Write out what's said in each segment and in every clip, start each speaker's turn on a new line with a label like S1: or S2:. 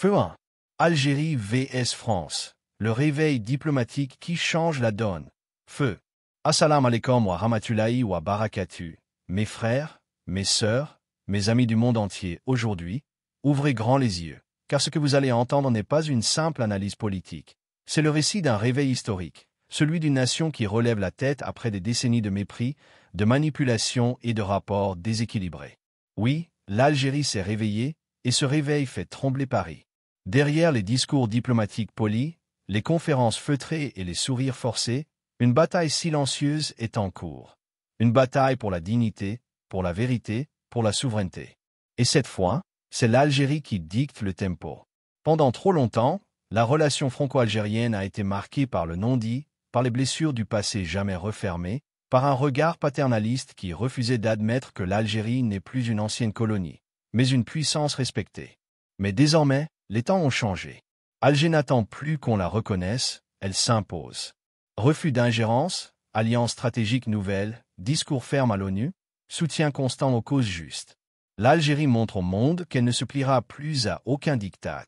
S1: Feu 1. Algérie vs France. Le réveil diplomatique qui change la donne. Feu. Assalamu alaikum wa rahmatullahi wa barakatuh. Mes frères, mes sœurs, mes amis du monde entier, aujourd'hui, ouvrez grand les yeux, car ce que vous allez entendre n'est pas une simple analyse politique. C'est le récit d'un réveil historique, celui d'une nation qui relève la tête après des décennies de mépris, de manipulation et de rapports déséquilibrés. Oui, l'Algérie s'est réveillée, et ce réveil fait trembler Paris. Derrière les discours diplomatiques polis, les conférences feutrées et les sourires forcés, une bataille silencieuse est en cours. Une bataille pour la dignité, pour la vérité, pour la souveraineté. Et cette fois, c'est l'Algérie qui dicte le tempo. Pendant trop longtemps, la relation franco-algérienne a été marquée par le non-dit, par les blessures du passé jamais refermées, par un regard paternaliste qui refusait d'admettre que l'Algérie n'est plus une ancienne colonie, mais une puissance respectée. Mais désormais, les temps ont changé. Alger n'attend plus qu'on la reconnaisse, elle s'impose. Refus d'ingérence, alliance stratégique nouvelle, discours ferme à l'ONU, soutien constant aux causes justes. L'Algérie montre au monde qu'elle ne se pliera plus à aucun diktat.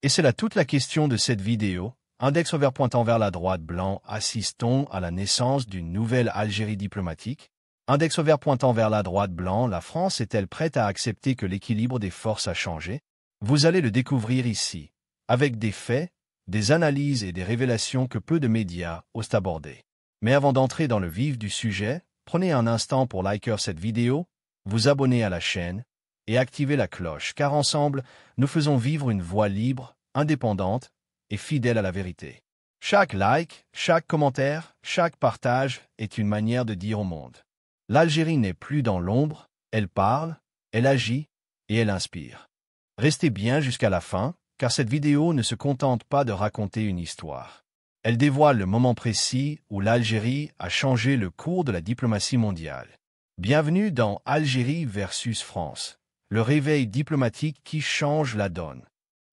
S1: Et c'est là toute la question de cette vidéo. Index vert pointant vers la droite blanc, assistons à la naissance d'une nouvelle Algérie diplomatique. Index vert pointant vers la droite blanc, la France est-elle prête à accepter que l'équilibre des forces a changé? Vous allez le découvrir ici, avec des faits, des analyses et des révélations que peu de médias osent aborder. Mais avant d'entrer dans le vif du sujet, prenez un instant pour liker cette vidéo, vous abonner à la chaîne et activer la cloche, car ensemble, nous faisons vivre une voix libre, indépendante et fidèle à la vérité. Chaque like, chaque commentaire, chaque partage est une manière de dire au monde: l'Algérie n'est plus dans l'ombre, elle parle, elle agit et elle inspire. Restez bien jusqu'à la fin, car cette vidéo ne se contente pas de raconter une histoire. Elle dévoile le moment précis où l'Algérie a changé le cours de la diplomatie mondiale. Bienvenue dans Algérie versus France, le réveil diplomatique qui change la donne.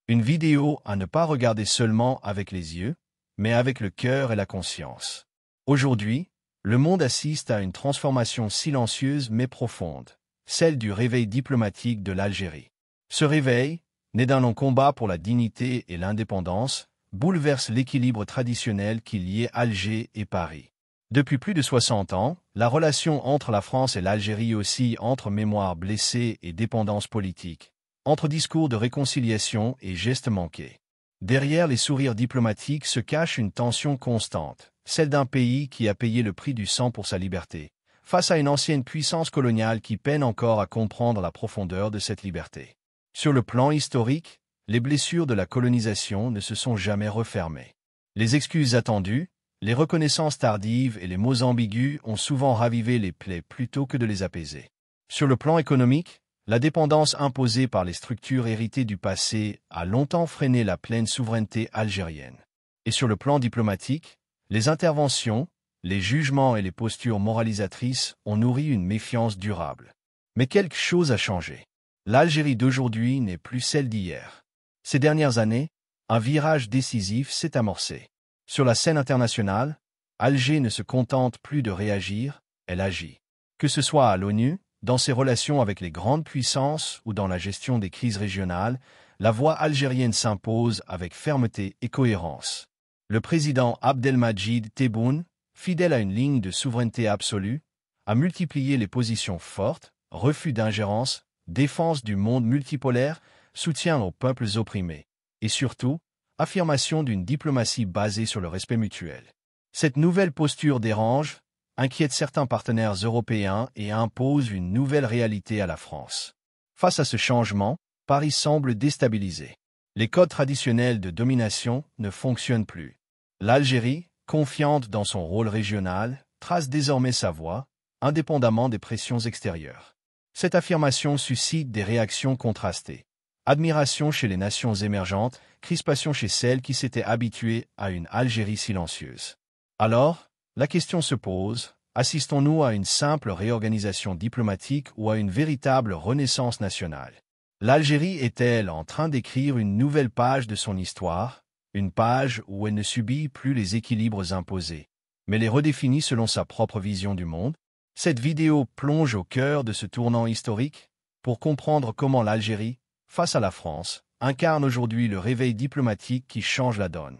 S1: Une vidéo à ne pas regarder seulement avec les yeux, mais avec le cœur et la conscience. Aujourd'hui, le monde assiste à une transformation silencieuse mais profonde, celle du réveil diplomatique de l'Algérie. Ce réveil, né d'un long combat pour la dignité et l'indépendance, bouleverse l'équilibre traditionnel qui liait Alger et Paris. Depuis plus de 60 ans, la relation entre la France et l'Algérie oscille entre mémoire blessée et dépendance politique, entre discours de réconciliation et gestes manqués. Derrière les sourires diplomatiques se cache une tension constante, celle d'un pays qui a payé le prix du sang pour sa liberté, face à une ancienne puissance coloniale qui peine encore à comprendre la profondeur de cette liberté. Sur le plan historique, les blessures de la colonisation ne se sont jamais refermées. Les excuses attendues, les reconnaissances tardives et les mots ambigus ont souvent ravivé les plaies plutôt que de les apaiser. Sur le plan économique, la dépendance imposée par les structures héritées du passé a longtemps freiné la pleine souveraineté algérienne. Et sur le plan diplomatique, les interventions, les jugements et les postures moralisatrices ont nourri une méfiance durable. Mais quelque chose a changé. L'Algérie d'aujourd'hui n'est plus celle d'hier. Ces dernières années, un virage décisif s'est amorcé. Sur la scène internationale, Alger ne se contente plus de réagir, elle agit. Que ce soit à l'ONU, dans ses relations avec les grandes puissances ou dans la gestion des crises régionales, la voix algérienne s'impose avec fermeté et cohérence. Le président Abdelmadjid Tebboune, fidèle à une ligne de souveraineté absolue, a multiplié les positions fortes, refus d'ingérence, défense du monde multipolaire, soutien aux peuples opprimés, et surtout, affirmation d'une diplomatie basée sur le respect mutuel. Cette nouvelle posture dérange, inquiète certains partenaires européens et impose une nouvelle réalité à la France. Face à ce changement, Paris semble déstabilisé. Les codes traditionnels de domination ne fonctionnent plus. L'Algérie, confiante dans son rôle régional, trace désormais sa voie, indépendamment des pressions extérieures. Cette affirmation suscite des réactions contrastées. Admiration chez les nations émergentes, crispation chez celles qui s'étaient habituées à une Algérie silencieuse. Alors, la question se pose, assistons-nous à une simple réorganisation diplomatique ou à une véritable renaissance nationale? L'Algérie est-elle en train d'écrire une nouvelle page de son histoire, une page où elle ne subit plus les équilibres imposés, mais les redéfinit selon sa propre vision du monde? Cette vidéo plonge au cœur de ce tournant historique pour comprendre comment l'Algérie, face à la France, incarne aujourd'hui le réveil diplomatique qui change la donne.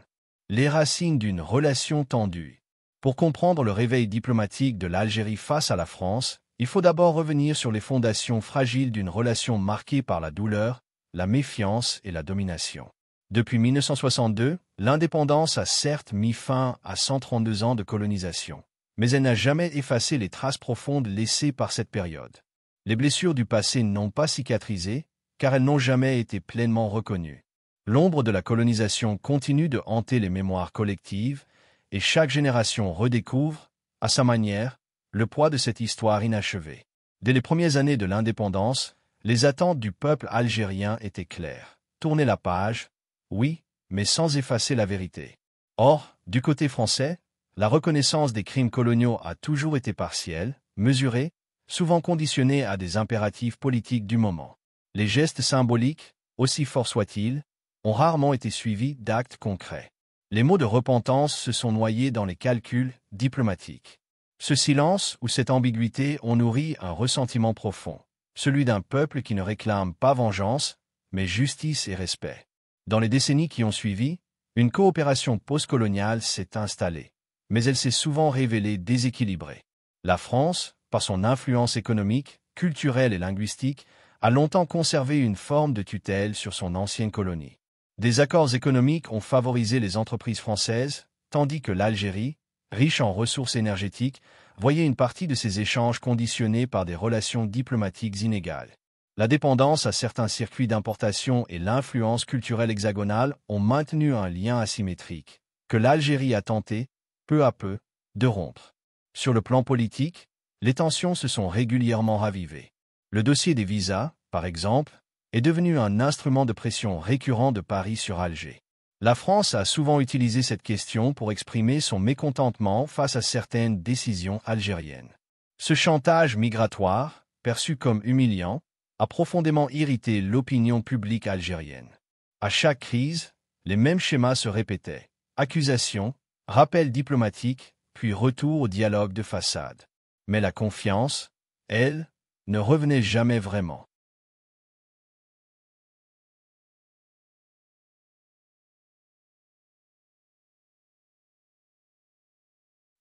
S1: Les racines d'une relation tendue. Pour comprendre le réveil diplomatique de l'Algérie face à la France, il faut d'abord revenir sur les fondations fragiles d'une relation marquée par la douleur, la méfiance et la domination. Depuis 1962, l'indépendance a certes mis fin à 132 ans de colonisation, mais elle n'a jamais effacé les traces profondes laissées par cette période. Les blessures du passé n'ont pas cicatrisé, car elles n'ont jamais été pleinement reconnues. L'ombre de la colonisation continue de hanter les mémoires collectives, et chaque génération redécouvre, à sa manière, le poids de cette histoire inachevée. Dès les premières années de l'indépendance, les attentes du peuple algérien étaient claires. Tourner la page, oui, mais sans effacer la vérité. Or, du côté français, la reconnaissance des crimes coloniaux a toujours été partielle, mesurée, souvent conditionnée à des impératifs politiques du moment. Les gestes symboliques, aussi forts soient-ils, ont rarement été suivis d'actes concrets. Les mots de repentance se sont noyés dans les calculs diplomatiques. Ce silence ou cette ambiguïté ont nourri un ressentiment profond, celui d'un peuple qui ne réclame pas vengeance, mais justice et respect. Dans les décennies qui ont suivi, une coopération postcoloniale s'est installée, mais elle s'est souvent révélée déséquilibrée. La France, par son influence économique, culturelle et linguistique, a longtemps conservé une forme de tutelle sur son ancienne colonie. Des accords économiques ont favorisé les entreprises françaises, tandis que l'Algérie, riche en ressources énergétiques, voyait une partie de ces échanges conditionnés par des relations diplomatiques inégales. La dépendance à certains circuits d'importation et l'influence culturelle hexagonale ont maintenu un lien asymétrique, que l'Algérie a tenté, peu à peu, de rompre. Sur le plan politique, les tensions se sont régulièrement ravivées. Le dossier des visas, par exemple, est devenu un instrument de pression récurrent de Paris sur Alger. La France a souvent utilisé cette question pour exprimer son mécontentement face à certaines décisions algériennes. Ce chantage migratoire, perçu comme humiliant, a profondément irrité l'opinion publique algérienne. À chaque crise, les mêmes schémas se répétaient. Accusations, rappels diplomatiques, puis retour au dialogue de façade. Mais la confiance, elle, ne revenait jamais vraiment.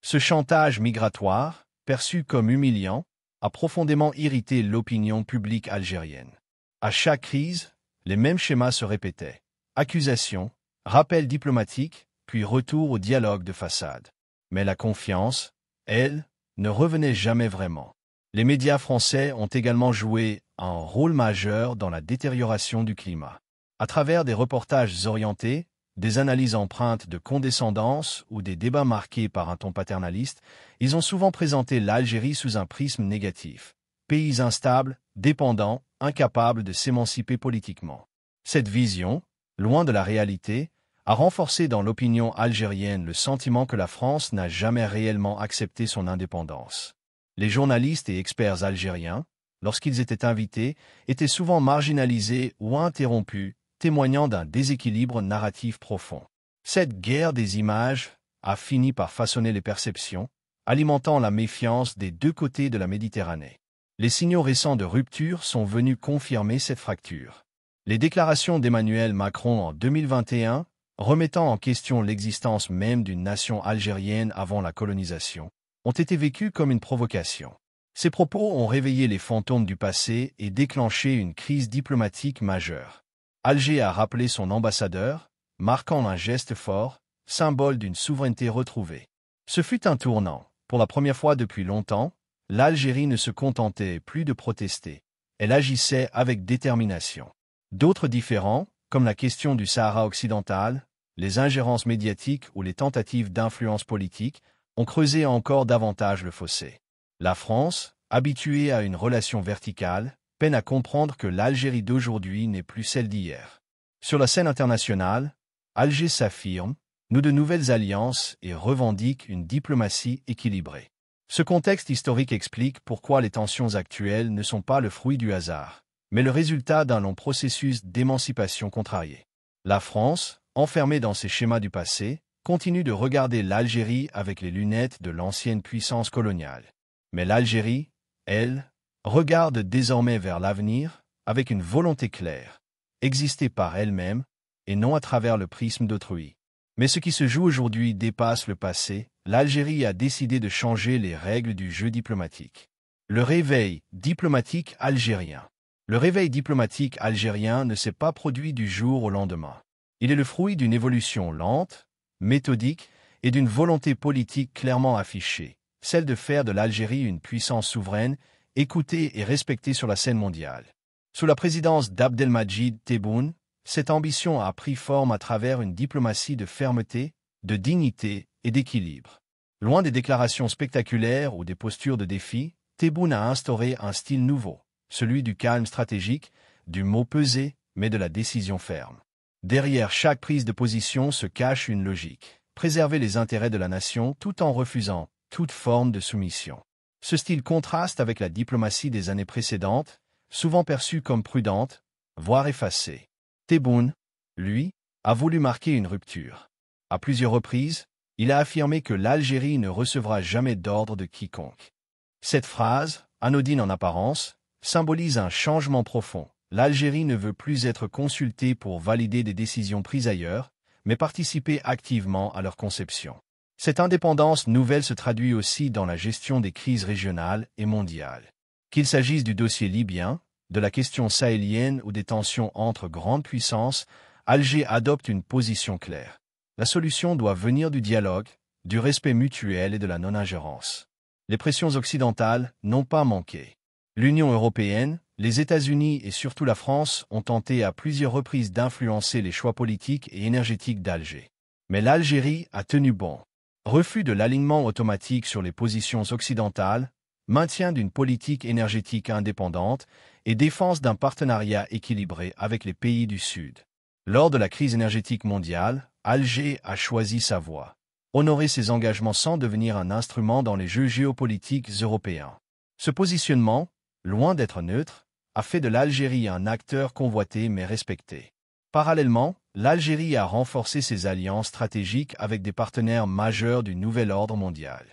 S1: Ce chantage migratoire, perçu comme humiliant, a profondément irrité l'opinion publique algérienne. À chaque crise, les mêmes schémas se répétaient. Accusations, rappels diplomatiques, puis retour au dialogue de façade. Mais la confiance, elle, ne revenait jamais vraiment. Les médias français ont également joué un rôle majeur dans la détérioration du climat. À travers des reportages orientés, des analyses empreintes de condescendance ou des débats marqués par un ton paternaliste, ils ont souvent présenté l'Algérie sous un prisme négatif. Pays instable, dépendant, incapable de s'émanciper politiquement. Cette vision, loin de la réalité, a renforcé dans l'opinion algérienne le sentiment que la France n'a jamais réellement accepté son indépendance. Les journalistes et experts algériens, lorsqu'ils étaient invités, étaient souvent marginalisés ou interrompus, témoignant d'un déséquilibre narratif profond. Cette guerre des images a fini par façonner les perceptions, alimentant la méfiance des deux côtés de la Méditerranée. Les signaux récents de rupture sont venus confirmer cette fracture. Les déclarations d'Emmanuel Macron en 2021, remettant en question l'existence même d'une nation algérienne avant la colonisation, ont été vécues comme une provocation. Ces propos ont réveillé les fantômes du passé et déclenché une crise diplomatique majeure. Alger a rappelé son ambassadeur, marquant un geste fort, symbole d'une souveraineté retrouvée. Ce fut un tournant. Pour la première fois depuis longtemps, l'Algérie ne se contentait plus de protester. Elle agissait avec détermination. D'autres différends, comme la question du Sahara occidental, les ingérences médiatiques ou les tentatives d'influence politique, ont creusé encore davantage le fossé. La France, habituée à une relation verticale, peine à comprendre que l'Algérie d'aujourd'hui n'est plus celle d'hier. Sur la scène internationale, Alger s'affirme, noue de nouvelles alliances et revendique une diplomatie équilibrée. Ce contexte historique explique pourquoi les tensions actuelles ne sont pas le fruit du hasard, mais le résultat d'un long processus d'émancipation contrarié. La France, enfermée dans ses schémas du passé, continue de regarder l'Algérie avec les lunettes de l'ancienne puissance coloniale. Mais l'Algérie, elle, regarde désormais vers l'avenir avec une volonté claire, exister par elle-même, et non à travers le prisme d'autrui. Mais ce qui se joue aujourd'hui dépasse le passé, l'Algérie a décidé de changer les règles du jeu diplomatique. Le réveil diplomatique algérien. Le réveil diplomatique algérien ne s'est pas produit du jour au lendemain. Il est le fruit d'une évolution lente, méthodique et d'une volonté politique clairement affichée, celle de faire de l'Algérie une puissance souveraine, écoutée et respectée sur la scène mondiale. Sous la présidence d'Abdelmadjid Tebboune, cette ambition a pris forme à travers une diplomatie de fermeté, de dignité et d'équilibre. Loin des déclarations spectaculaires ou des postures de défi, Tebboune a instauré un style nouveau, celui du calme stratégique, du mot pesé, mais de la décision ferme. Derrière chaque prise de position se cache une logique, préserver les intérêts de la nation tout en refusant toute forme de soumission. Ce style contraste avec la diplomatie des années précédentes, souvent perçue comme prudente, voire effacée. Tebboune, lui, a voulu marquer une rupture. À plusieurs reprises, il a affirmé que l'Algérie ne recevra jamais d'ordre de quiconque. Cette phrase, anodine en apparence, symbolise un changement profond. L'Algérie ne veut plus être consultée pour valider des décisions prises ailleurs, mais participer activement à leur conception. Cette indépendance nouvelle se traduit aussi dans la gestion des crises régionales et mondiales. Qu'il s'agisse du dossier libyen, de la question sahélienne ou des tensions entre grandes puissances, Alger adopte une position claire. La solution doit venir du dialogue, du respect mutuel et de la non-ingérence. Les pressions occidentales n'ont pas manqué. L'Union européenne, les États-Unis et surtout la France ont tenté à plusieurs reprises d'influencer les choix politiques et énergétiques d'Alger. Mais l'Algérie a tenu bon. Refus de l'alignement automatique sur les positions occidentales, maintien d'une politique énergétique indépendante et défense d'un partenariat équilibré avec les pays du Sud. Lors de la crise énergétique mondiale, Alger a choisi sa voie. Honorer ses engagements sans devenir un instrument dans les jeux géopolitiques européens. Ce positionnement, loin d'être neutre, a fait de l'Algérie un acteur convoité mais respecté. Parallèlement, l'Algérie a renforcé ses alliances stratégiques avec des partenaires majeurs du nouvel ordre mondial.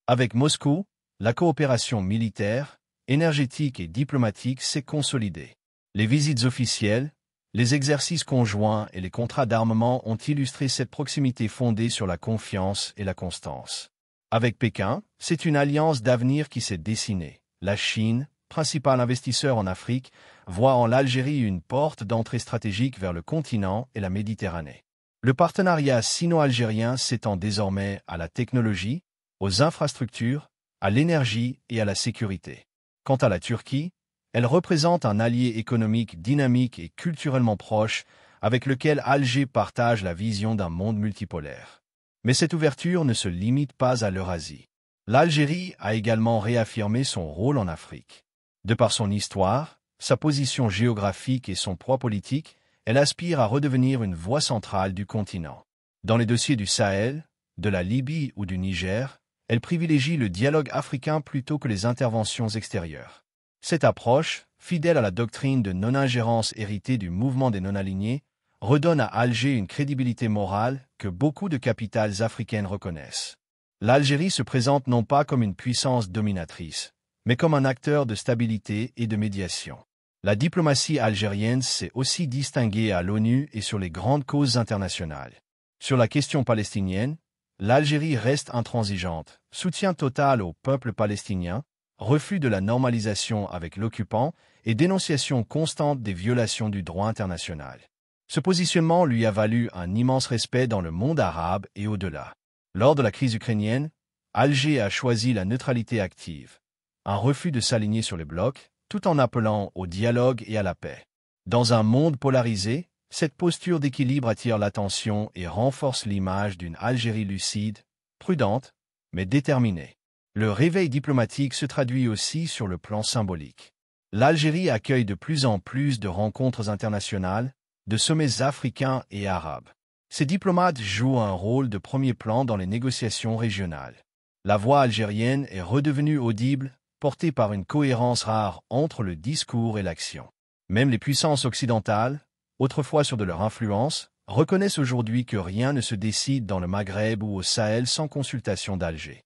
S1: Avec Moscou, la coopération militaire, énergétique et diplomatique s'est consolidée. Les visites officielles, les exercices conjoints et les contrats d'armement ont illustré cette proximité fondée sur la confiance et la constance. Avec Pékin, c'est une alliance d'avenir qui s'est dessinée. La Chine, principal investisseur en Afrique, voit en l'Algérie une porte d'entrée stratégique vers le continent et la Méditerranée. Le partenariat sino-algérien s'étend désormais à la technologie, aux infrastructures, à l'énergie et à la sécurité. Quant à la Turquie, elle représente un allié économique dynamique et culturellement proche avec lequel Alger partage la vision d'un monde multipolaire. Mais cette ouverture ne se limite pas à l'Eurasie. L'Algérie a également réaffirmé son rôle en Afrique. De par son histoire, sa position géographique et son poids politique, elle aspire à redevenir une voix centrale du continent. Dans les dossiers du Sahel, de la Libye ou du Niger, elle privilégie le dialogue africain plutôt que les interventions extérieures. Cette approche, fidèle à la doctrine de non-ingérence héritée du mouvement des non-alignés, redonne à Alger une crédibilité morale que beaucoup de capitales africaines reconnaissent. L'Algérie se présente non pas comme une puissance dominatrice, mais comme un acteur de stabilité et de médiation. La diplomatie algérienne s'est aussi distinguée à l'ONU et sur les grandes causes internationales. Sur la question palestinienne, l'Algérie reste intransigeante, soutien total au peuple palestinien, refus de la normalisation avec l'occupant et dénonciation constante des violations du droit international. Ce positionnement lui a valu un immense respect dans le monde arabe et au-delà. Lors de la crise ukrainienne, Alger a choisi la neutralité active, un refus de s'aligner sur les blocs, tout en appelant au dialogue et à la paix. Dans un monde polarisé, cette posture d'équilibre attire l'attention et renforce l'image d'une Algérie lucide, prudente, mais déterminée. Le réveil diplomatique se traduit aussi sur le plan symbolique. L'Algérie accueille de plus en plus de rencontres internationales, de sommets africains et arabes. Ces diplomates jouent un rôle de premier plan dans les négociations régionales. La voix algérienne est redevenue audible, portée par une cohérence rare entre le discours et l'action. Même les puissances occidentales, autrefois sûres de leur influence, reconnaissent aujourd'hui que rien ne se décide dans le Maghreb ou au Sahel sans consultation d'Alger.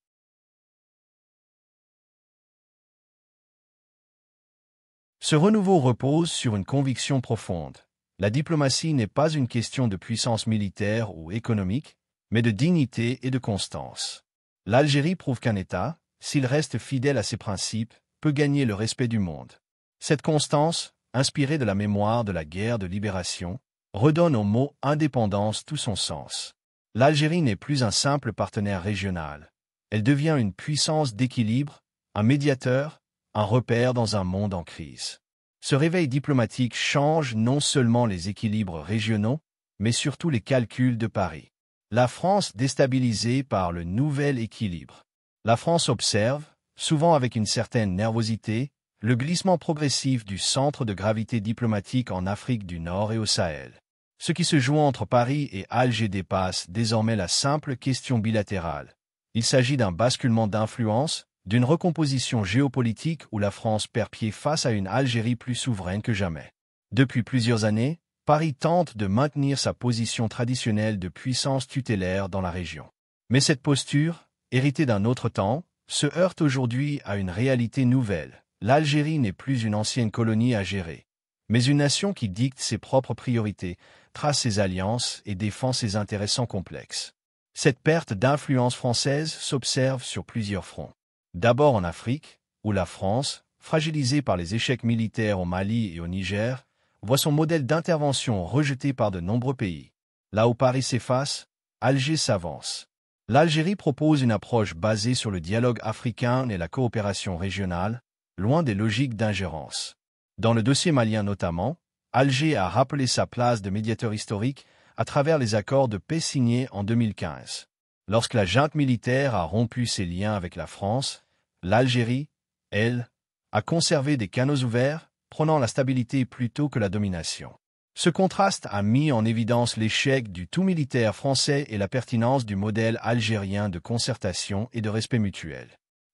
S1: Ce renouveau repose sur une conviction profonde. La diplomatie n'est pas une question de puissance militaire ou économique, mais de dignité et de constance. L'Algérie prouve qu'un État, s'il reste fidèle à ses principes, peut gagner le respect du monde. Cette constance, inspirée de la mémoire de la guerre de libération, redonne au mot « indépendance » tout son sens. L'Algérie n'est plus un simple partenaire régional. Elle devient une puissance d'équilibre, un médiateur, un repère dans un monde en crise. Ce réveil diplomatique change non seulement les équilibres régionaux, mais surtout les calculs de Paris. La France déstabilisée par le nouvel équilibre. La France observe, souvent avec une certaine nervosité, le glissement progressif du centre de gravité diplomatique en Afrique du Nord et au Sahel. Ce qui se joue entre Paris et Alger dépasse désormais la simple question bilatérale. Il s'agit d'un basculement d'influence, d'une recomposition géopolitique où la France perd pied face à une Algérie plus souveraine que jamais. Depuis plusieurs années, Paris tente de maintenir sa position traditionnelle de puissance tutélaire dans la région. Mais cette posture, héritée d'un autre temps, se heurte aujourd'hui à une réalité nouvelle. L'Algérie n'est plus une ancienne colonie à gérer, mais une nation qui dicte ses propres priorités, trace ses alliances et défend ses intérêts sans complexe. Cette perte d'influence française s'observe sur plusieurs fronts. D'abord en Afrique, où la France, fragilisée par les échecs militaires au Mali et au Niger, voit son modèle d'intervention rejeté par de nombreux pays. Là où Paris s'efface, Alger s'avance. L'Algérie propose une approche basée sur le dialogue africain et la coopération régionale, loin des logiques d'ingérence. Dans le dossier malien notamment, Alger a rappelé sa place de médiateur historique à travers les accords de paix signés en 2015. Lorsque la junte militaire a rompu ses liens avec la France, l'Algérie, elle, a conservé des canaux ouverts, prônant la stabilité plutôt que la domination. Ce contraste a mis en évidence l'échec du tout militaire français et la pertinence du modèle algérien de concertation et de respect mutuel.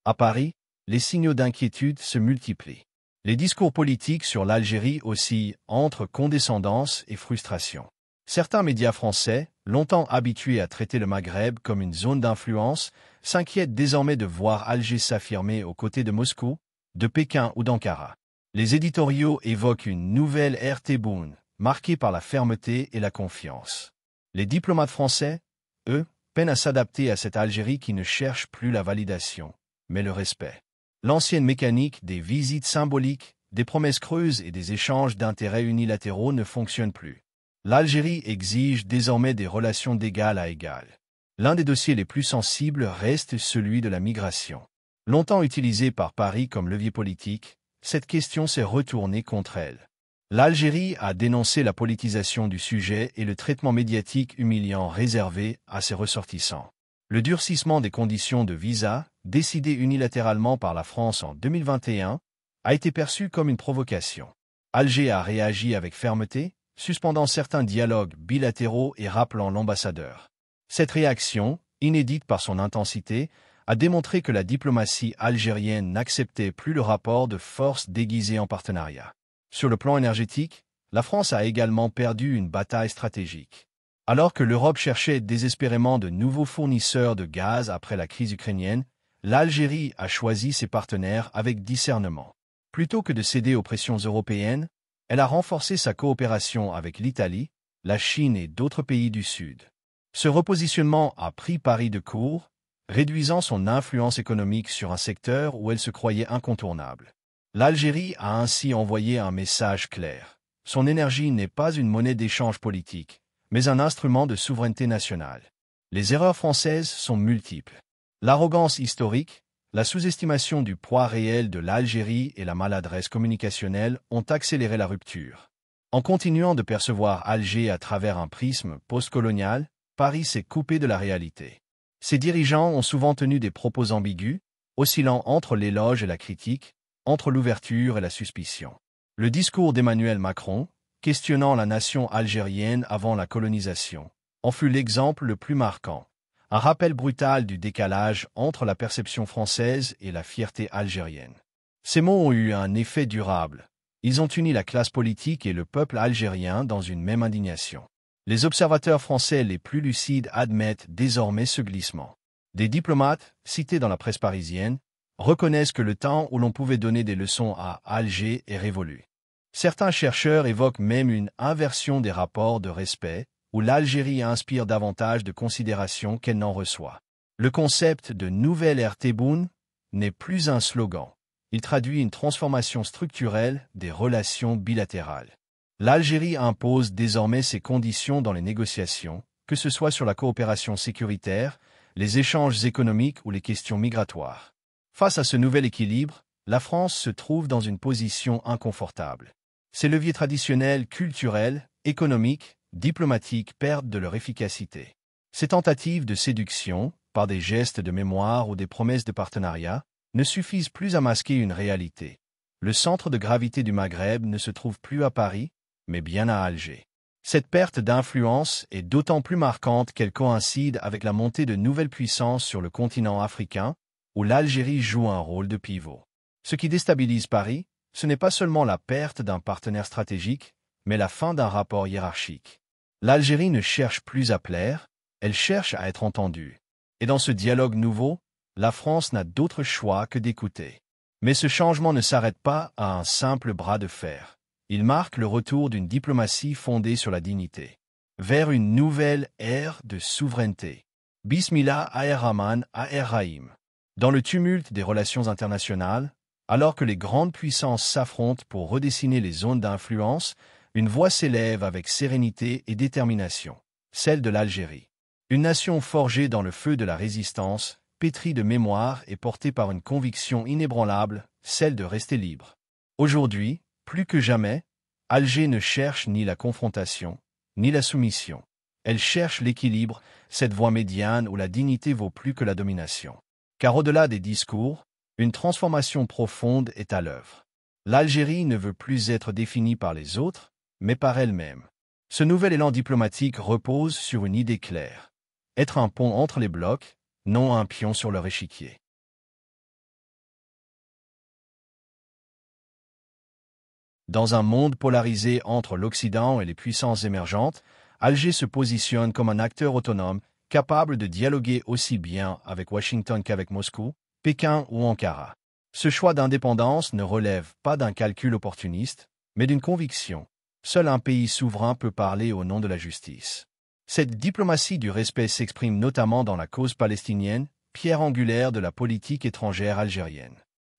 S1: À Paris, les signaux d'inquiétude se multiplient. Les discours politiques sur l'Algérie oscillent entre condescendance et frustration. Certains médias français, longtemps habitués à traiter le Maghreb comme une zone d'influence, s'inquiètent désormais de voir Alger s'affirmer aux côtés de Moscou, de Pékin ou d'Ankara. Les éditoriaux évoquent une nouvelle ère Tebboune, marquée par la fermeté et la confiance. Les diplomates français, eux, peinent à s'adapter à cette Algérie qui ne cherche plus la validation, mais le respect. L'ancienne mécanique des visites symboliques, des promesses creuses et des échanges d'intérêts unilatéraux ne fonctionne plus. L'Algérie exige désormais des relations d'égal à égal. L'un des dossiers les plus sensibles reste celui de la migration. Longtemps utilisé par Paris comme levier politique, cette question s'est retournée contre elle. L'Algérie a dénoncé la politisation du sujet et le traitement médiatique humiliant réservé à ses ressortissants. Le durcissement des conditions de visa, décidé unilatéralement par la France en 2021, a été perçu comme une provocation. Alger a réagi avec fermeté, suspendant certains dialogues bilatéraux et rappelant l'ambassadeur. Cette réaction, inédite par son intensité, a démontré que la diplomatie algérienne n'acceptait plus le rapport de force déguisé en partenariat. Sur le plan énergétique, la France a également perdu une bataille stratégique. Alors que l'Europe cherchait désespérément de nouveaux fournisseurs de gaz après la crise ukrainienne, l'Algérie a choisi ses partenaires avec discernement. Plutôt que de céder aux pressions européennes, elle a renforcé sa coopération avec l'Italie, la Chine et d'autres pays du Sud. Ce repositionnement a pris Paris de court, réduisant son influence économique sur un secteur où elle se croyait incontournable. L'Algérie a ainsi envoyé un message clair. Son énergie n'est pas une monnaie d'échange politique, mais un instrument de souveraineté nationale. Les erreurs françaises sont multiples. L'arrogance historique, la sous-estimation du poids réel de l'Algérie et la maladresse communicationnelle ont accéléré la rupture. En continuant de percevoir Alger à travers un prisme postcolonial, Paris s'est coupé de la réalité. Ses dirigeants ont souvent tenu des propos ambigus, oscillant entre l'éloge et la critique, entre l'ouverture et la suspicion. Le discours d'Emmanuel Macron, questionnant la nation algérienne avant la colonisation, en fut l'exemple le plus marquant. Un rappel brutal du décalage entre la perception française et la fierté algérienne. Ces mots ont eu un effet durable. Ils ont uni la classe politique et le peuple algérien dans une même indignation. Les observateurs français les plus lucides admettent désormais ce glissement. Des diplomates, cités dans la presse parisienne, reconnaissent que le temps où l'on pouvait donner des leçons à Alger est révolu. Certains chercheurs évoquent même une inversion des rapports de respect, où l'Algérie inspire davantage de considération qu'elle n'en reçoit. Le concept de nouvelle ère Tebboune n'est plus un slogan. Il traduit une transformation structurelle des relations bilatérales. L'Algérie impose désormais ses conditions dans les négociations, que ce soit sur la coopération sécuritaire, les échanges économiques ou les questions migratoires. Face à ce nouvel équilibre, la France se trouve dans une position inconfortable. Ses leviers traditionnels, culturels, économiques, diplomatiques perdent de leur efficacité. Ces tentatives de séduction, par des gestes de mémoire ou des promesses de partenariat, ne suffisent plus à masquer une réalité. Le centre de gravité du Maghreb ne se trouve plus à Paris, mais bien à Alger. Cette perte d'influence est d'autant plus marquante qu'elle coïncide avec la montée de nouvelles puissances sur le continent africain, où l'Algérie joue un rôle de pivot. Ce qui déstabilise Paris, ce n'est pas seulement la perte d'un partenaire stratégique, mais la fin d'un rapport hiérarchique. L'Algérie ne cherche plus à plaire, elle cherche à être entendue. Et dans ce dialogue nouveau, la France n'a d'autre choix que d'écouter. Mais ce changement ne s'arrête pas à un simple bras de fer. Il marque le retour d'une diplomatie fondée sur la dignité, vers une nouvelle ère de souveraineté. Bismillah ar-Rahman ar-Rahim. Dans le tumulte des relations internationales, alors que les grandes puissances s'affrontent pour redessiner les zones d'influence, une voix s'élève avec sérénité et détermination, celle de l'Algérie. Une nation forgée dans le feu de la résistance, pétrie de mémoire et portée par une conviction inébranlable, celle de rester libre. Aujourd'hui, plus que jamais, Alger ne cherche ni la confrontation, ni la soumission. Elle cherche l'équilibre, cette voie médiane où la dignité vaut plus que la domination. Car au-delà des discours, une transformation profonde est à l'œuvre. L'Algérie ne veut plus être définie par les autres, mais par elle-même. Ce nouvel élan diplomatique repose sur une idée claire. Être un pont entre les blocs, non un pion sur leur échiquier. Dans un monde polarisé entre l'Occident et les puissances émergentes, Alger se positionne comme un acteur autonome, capable de dialoguer aussi bien avec Washington qu'avec Moscou, Pékin ou Ankara. Ce choix d'indépendance ne relève pas d'un calcul opportuniste, mais d'une conviction. Seul un pays souverain peut parler au nom de la justice. Cette diplomatie du respect s'exprime notamment dans la cause palestinienne, pierre angulaire de la politique étrangère algérienne.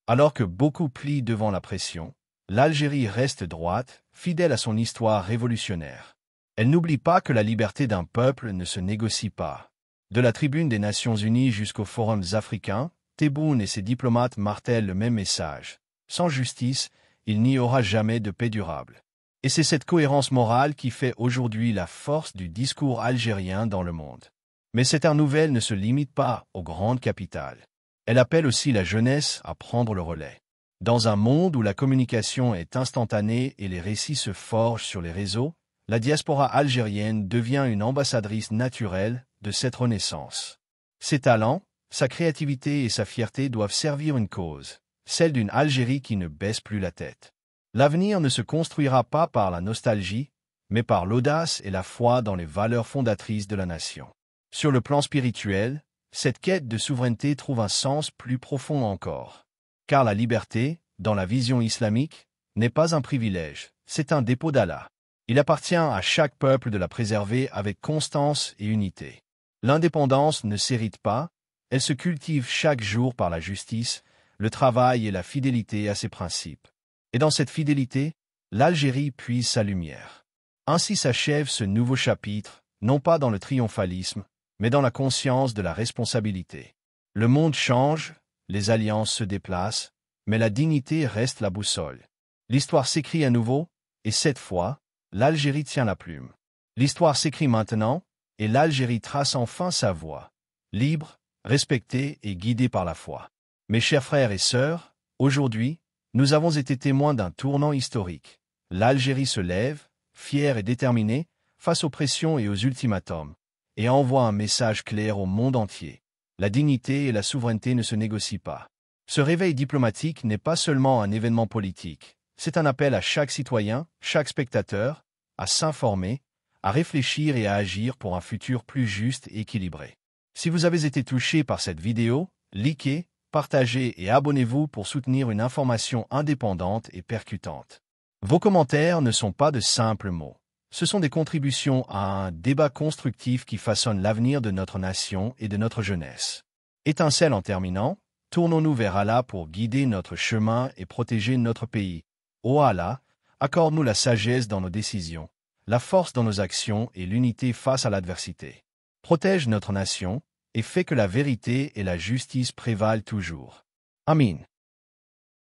S1: Alors que beaucoup plient devant la pression, l'Algérie reste droite, fidèle à son histoire révolutionnaire. Elle n'oublie pas que la liberté d'un peuple ne se négocie pas. De la tribune des Nations Unies jusqu'aux forums africains, Tebboune et ses diplomates martèlent le même message. Sans justice, il n'y aura jamais de paix durable. Et c'est cette cohérence morale qui fait aujourd'hui la force du discours algérien dans le monde. Mais cette ère nouvelle ne se limite pas aux grandes capitales. Elle appelle aussi la jeunesse à prendre le relais. Dans un monde où la communication est instantanée et les récits se forgent sur les réseaux, la diaspora algérienne devient une ambassadrice naturelle de cette renaissance. Ses talents, sa créativité et sa fierté doivent servir une cause, celle d'une Algérie qui ne baisse plus la tête. L'avenir ne se construira pas par la nostalgie, mais par l'audace et la foi dans les valeurs fondatrices de la nation. Sur le plan spirituel, cette quête de souveraineté trouve un sens plus profond encore. Car la liberté, dans la vision islamique, n'est pas un privilège, c'est un dépôt d'Allah. Il appartient à chaque peuple de la préserver avec constance et unité. L'indépendance ne s'hérite pas, elle se cultive chaque jour par la justice, le travail et la fidélité à ses principes. Et dans cette fidélité, l'Algérie puise sa lumière. Ainsi s'achève ce nouveau chapitre, non pas dans le triomphalisme, mais dans la conscience de la responsabilité. Le monde change, les alliances se déplacent, mais la dignité reste la boussole. L'histoire s'écrit à nouveau, et cette fois, l'Algérie tient la plume. L'histoire s'écrit maintenant, et l'Algérie trace enfin sa voie, libre, respectée et guidée par la foi. Mes chers frères et sœurs, aujourd'hui, nous avons été témoins d'un tournant historique. L'Algérie se lève, fière et déterminée, face aux pressions et aux ultimatums, et envoie un message clair au monde entier. La dignité et la souveraineté ne se négocient pas. Ce réveil diplomatique n'est pas seulement un événement politique, c'est un appel à chaque citoyen, chaque spectateur, à s'informer, à réfléchir et à agir pour un futur plus juste et équilibré. Si vous avez été touché par cette vidéo, likez, partagez et abonnez-vous pour soutenir une information indépendante et percutante. Vos commentaires ne sont pas de simples mots. Ce sont des contributions à un débat constructif qui façonne l'avenir de notre nation et de notre jeunesse. Étincelle en terminant, tournons-nous vers Allah pour guider notre chemin et protéger notre pays. Ô Allah, accorde-nous la sagesse dans nos décisions, la force dans nos actions et l'unité face à l'adversité. Protège notre nation et fais que la vérité et la justice prévalent toujours. Amin.